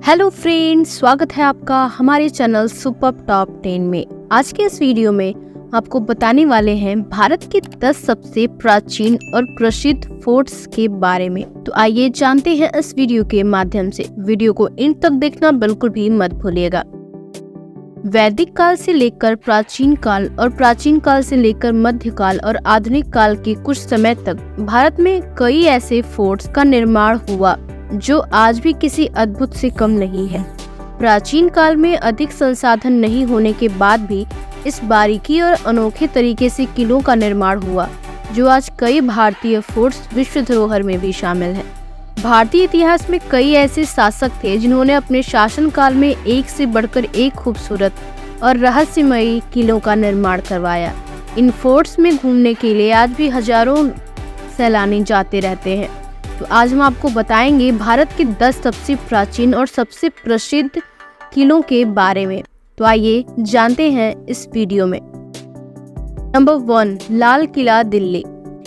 Hello friends, स्वागत है आपका हमारे चैनल सुपर टॉप 10 में। आज के इस वीडियो में आपको बताने वाले हैं भारत के 10 सबसे प्राचीन और प्रसिद्ध फोर्ट्स के बारे में। तो आइए जानते हैं इस वीडियो के माध्यम से। वीडियो को अंत तक देखना बिल्कुल भी मत भूलिएगा। वैदिक काल से लेकर प्राचीन काल और प्राचीन काल से लेकर मध्यकाल और आधुनिक काल के कुछ समय तक भारत में कई ऐसे फोर्ट्स का निर्माण हुआ जो आज भी किसी अद्भुत से कम नहीं है। प्राचीन काल में अधिक संसाधन नहीं होने के बाद भी इस बारीकी और अनोखे तरीके से किलों का निर्माण हुआ जो आज कई भारतीय फोर्ट्स विश्व धरोहर में भी शामिल है। भारतीय इतिहास में कई ऐसे शासक थे जिन्होंने अपने शासन काल में एक से बढ़कर एक खूबसूरत और रहस्यमयी किलों का निर्माण करवाया। इन फोर्ट्स में घूमने के लिए आज भी हजारों सैलानी जाते रहते हैं। तो आज हम आपको बताएंगे भारत के 10 सबसे प्राचीन और सबसे प्रसिद्ध किलों के बारे में। तो आइए जानते हैं इस वीडियो में। नंबर 1, लाल किला दिल्ली।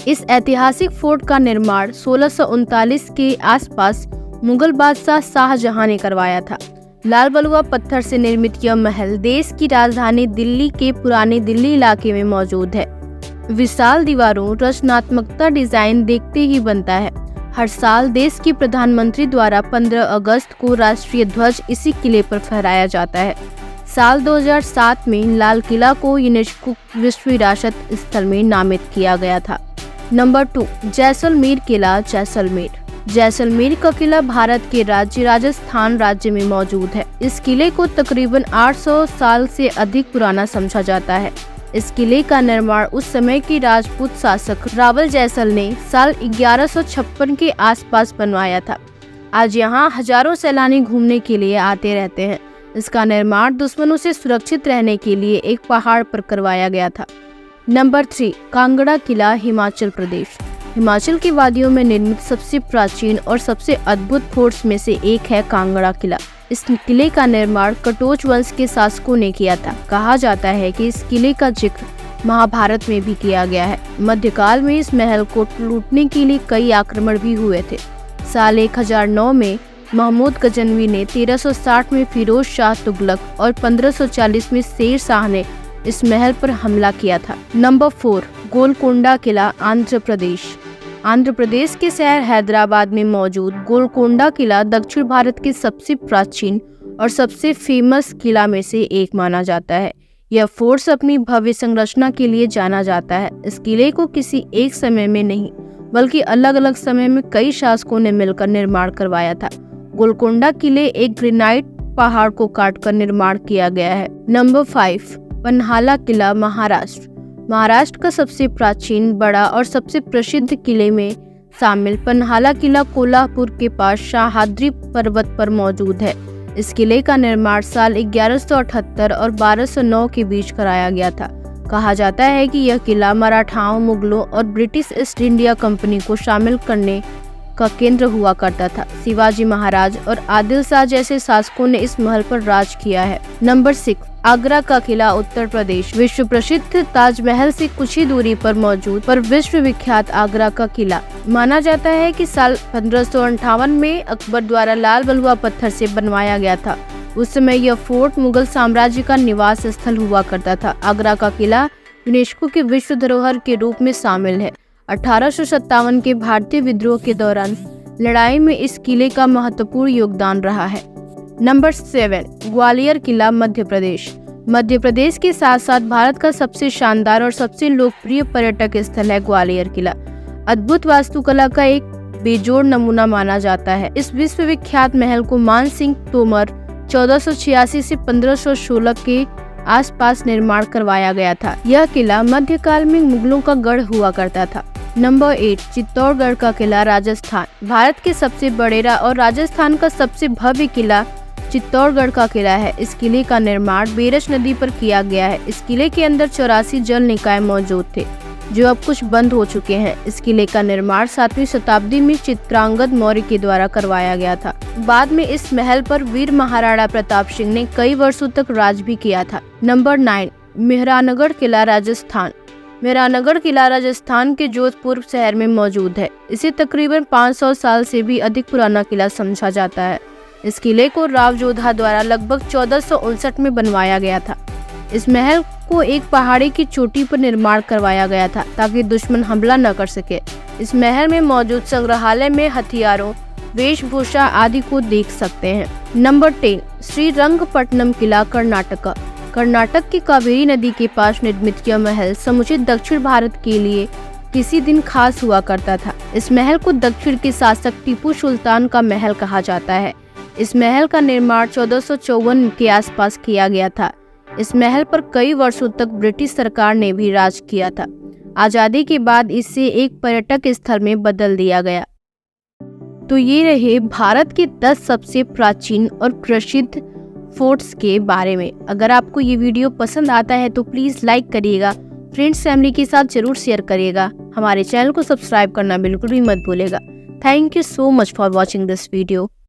इस ऐतिहासिक फोर्ट का निर्माण 1639 के आसपास मुगल बादशाह शाहजहां ने करवाया था। लाल बलुआ पत्थर से निर्मित यह महल देश की राजधानी दिल्ली के पुराने दिल्ली इलाके में मौजूद है। विशाल दीवारों, रचनात्मकता डिजाइन देखते ही बनता है। हर साल देश के प्रधानमंत्री द्वारा 15 अगस्त को राष्ट्रीय ध्वज इसी किले पर फहराया जाता है। साल 2007 में लाल किला को यूनेस्को विश्व विरासत स्थल में नामित किया गया था। नंबर 2, जैसलमेर किला जैसलमेर। जैसलमेर का किला भारत के राज्य राजस्थान राज्य में मौजूद है। इस किले को तकरीबन 800 साल से अधिक पुराना समझा जाता है। इस किले का निर्माण उस समय के राजपूत शासक रावल जैसल ने साल 1156 के आसपास बनवाया था। आज यहाँ हजारों सैलानी घूमने के लिए आते रहते हैं। इसका निर्माण दुश्मनों से सुरक्षित रहने के लिए एक पहाड़ पर करवाया गया था। नंबर 3, कांगड़ा किला हिमाचल प्रदेश। हिमाचल की वादियों में निर्मित सबसे प्राचीन और सबसे अद्भुत फोर्ट्स में से एक है कांगड़ा किला। इस किले का निर्माण कटोच वंश के शासकों ने किया था। कहा जाता है कि इस किले का जिक्र महाभारत में भी किया गया है। मध्यकाल में इस महल को लूटने के लिए कई आक्रमण भी हुए थे। साल 1009 में महमूद गजनवी ने, 1360 में फिरोज शाह तुगलक और 1540 में शेर शाह ने इस महल पर हमला किया था। नंबर 4, गोलकोंडा किला आंध्र प्रदेश। आंध्र प्रदेश के शहर हैदराबाद में मौजूद गोलकोंडा किला दक्षिण भारत के सबसे प्राचीन और सबसे फेमस किला में से एक माना जाता है। यह फोर्ट अपनी भव्य संरचना के लिए जाना जाता है। इस किले को किसी एक समय में नहीं बल्कि अलग अलग समय में कई शासकों ने मिलकर निर्माण करवाया था। गोलकोंडा किले एक ग्रेनाइट पहाड़ को काटकर निर्माण किया गया है। नंबर 5, पन्हाला किला महाराष्ट्र। महाराष्ट्र का सबसे प्राचीन, बड़ा और सबसे प्रसिद्ध किले में शामिल पन्हाला किला कोल्हापुर के पास सह्याद्री पर्वत पर मौजूद है। इस किले का निर्माण साल 1178 और 1209 के बीच कराया गया था। कहा जाता है कि यह किला मराठाओं, मुगलों और ब्रिटिश ईस्ट इंडिया कंपनी को शामिल करने का केंद्र हुआ करता था। शिवाजी महाराज और आदिल शाह जैसे शासकों ने इस महल पर राज किया है। नंबर 6, आगरा का किला उत्तर प्रदेश। विश्व प्रसिद्ध ताजमहल से कुछ ही दूरी पर मौजूद पर विश्व विख्यात आगरा का किला माना जाता है कि साल 1558 में अकबर द्वारा लाल बलुआ पत्थर से बनवाया गया था। उस समय यह फोर्ट मुगल साम्राज्य का निवास स्थल हुआ करता था। आगरा का किला यूनेस्को के विश्व धरोहर के रूप में शामिल है। 1857 के भारतीय विद्रोह के दौरान लड़ाई में इस किले का महत्वपूर्ण योगदान रहा है। नंबर 7, ग्वालियर किला मध्य प्रदेश। मध्य प्रदेश के साथ साथ भारत का सबसे शानदार और सबसे लोकप्रिय पर्यटक स्थल है ग्वालियर किला। अद्भुत वास्तुकला का एक बेजोड़ नमूना माना जाता है। इस विश्व विख्यात महल को मान सिंह तोमर 1486 से 1516 के आसपास निर्माण करवाया गया था। यह किला मध्यकाल में मुगलों का गढ़ हुआ करता था। नंबर 8, चित्तौड़गढ़ का किला राजस्थान। भारत के सबसे बड़े और राजस्थान का सबसे भव्य किला चित्तौड़गढ़ का किला है। इस किले का निर्माण बेरज नदी पर किया गया है। इस किले के अंदर 84 जल निकाय मौजूद थे जो अब कुछ बंद हो चुके हैं। इस किले का निर्माण 7वीं शताब्दी में चित्रांगद मौर्य के द्वारा करवाया गया था। बाद में इस महल पर वीर महाराणा प्रताप सिंह ने कई वर्षों तक राज भी किया था। नंबर 9, मेहरानगढ़ किला राजस्थान। मेहरानगढ़ किला राजस्थान के जोधपुर शहर में मौजूद है। इसे तकरीबन 500 साल से भी अधिक पुराना किला समझा जाता है। इस किले को राव जोधा द्वारा लगभग 1459 में बनवाया गया था। इस महल को एक पहाड़ी की चोटी पर निर्माण करवाया गया था ताकि दुश्मन हमला न कर सके। इस महल में मौजूद संग्रहालय में हथियारों, वेशभूषा आदि को देख सकते हैं। नंबर 10, श्रीरंगपट्टनम किला, कर्नाटक। कर्नाटक की कावेरी नदी के पास निर्मित यह महल समूचे दक्षिण भारत के लिए किसी दिन खास हुआ करता था। इस महल को दक्षिण के शासक टीपू सुल्तान का महल कहा जाता है। इस महल का निर्माण 1454 के आसपास किया गया था। इस महल पर कई वर्षों तक ब्रिटिश सरकार ने भी राज किया था। आजादी के बाद इसे एक पर्यटक स्थल में बदल दिया गया। तो ये रहे भारत के 10 सबसे प्राचीन और प्रसिद्ध फोर्ट्स के बारे में। अगर आपको ये वीडियो पसंद आता है तो प्लीज लाइक करिएगा, फ्रेंड्स फैमिली के साथ जरूर शेयर करिएगा। हमारे चैनल को सब्सक्राइब करना बिल्कुल भी मत भूलिएगा। Thank you so much for watching this video.